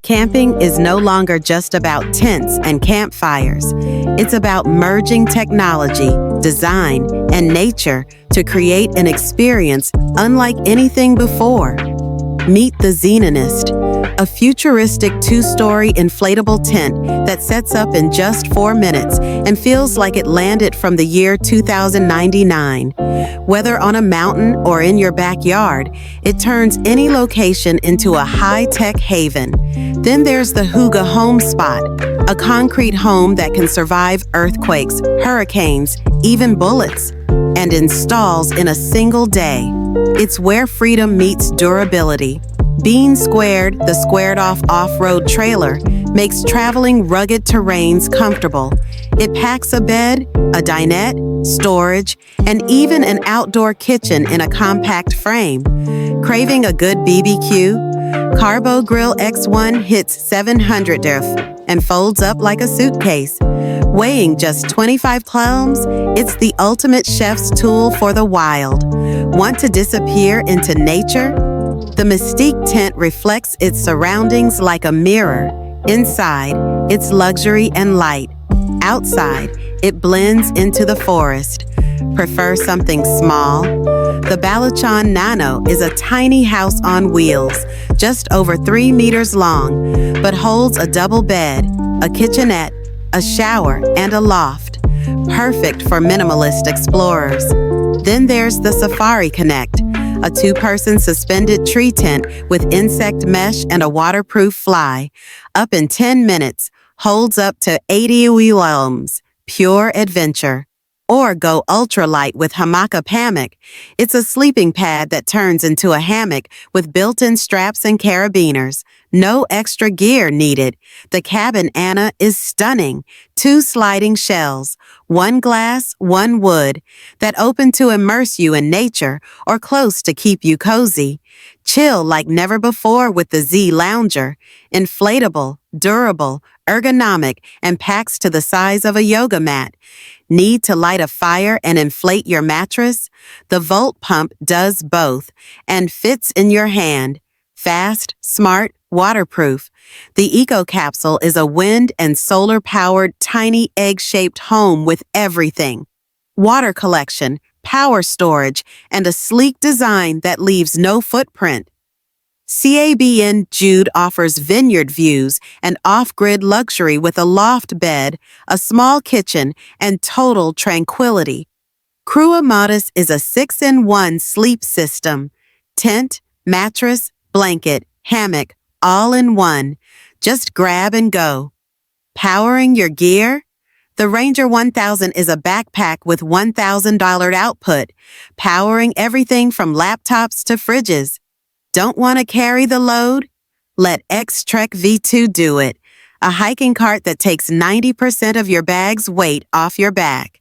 Camping is no longer just about tents and campfires. It's about merging technology, design, and nature to create an experience unlike anything before. Meet the Xenonist, a futuristic two-story inflatable tent that sets up in just 4 minutes and feels like it landed from the year 2099. Whether on a mountain or in your backyard, it turns any location into a high-tech haven. Then there's the Hygge Home Spot, a concrete home that can survive earthquakes, hurricanes, even bullets, and installs in a single day. It's where freedom meets durability. Bean Squared, the squared-off off-road trailer, makes traveling rugged terrains comfortable. It packs a bed, a dinette, storage, and even an outdoor kitchen in a compact frame. Craving a good BBQ? Carbo Grill X1 hits 700 DRF and folds up like a suitcase. Weighing just 25 pounds, it's the ultimate chef's tool for the wild. Want to disappear into nature? The Mystique tent reflects its surroundings like a mirror. Inside, it's luxury and light. Outside, it blends into the forest. Prefer something small? The Balachon Nano is a tiny house on wheels, just over 3 meters long, but holds a double bed, a kitchenette, a shower, and a loft. Perfect for minimalist explorers. Then there's the Safari Connect, a 2-person suspended tree tent with insect mesh and a waterproof fly. Up in 10 minutes, holds up to 80 whelms. Pure adventure. Or go ultralight with Hamaka Hammock. It's a sleeping pad that turns into a hammock with built-in straps and carabiners. No extra gear needed. The cabin Anna is stunning. 2 sliding shells, 1 glass, 1 wood, that open to immerse you in nature or close to keep you cozy. Chill like never before with the Z Lounger. Inflatable, durable, ergonomic, and packs to the size of a yoga mat. Need to light a fire and inflate your mattress? The Volt Pump does both and fits in your hand. Fast, smart, waterproof. The Eco Capsule is a wind and solar-powered tiny egg-shaped home with everything. Water collection, power storage, and a sleek design that leaves no footprint. CABN Jude offers vineyard views and off-grid luxury with a loft bed, a small kitchen, and total tranquility. Crua Modus is a 6-in-1 sleep system. Tent, mattress, blanket, hammock, all in one. Just grab and go. Powering your gear? The Ranger 1000 is a backpack with $1,000 output, powering everything from laptops to fridges. Don't want to carry the load? Let X-Trek V2 do it. A hiking cart that takes 90% of your bag's weight off your back.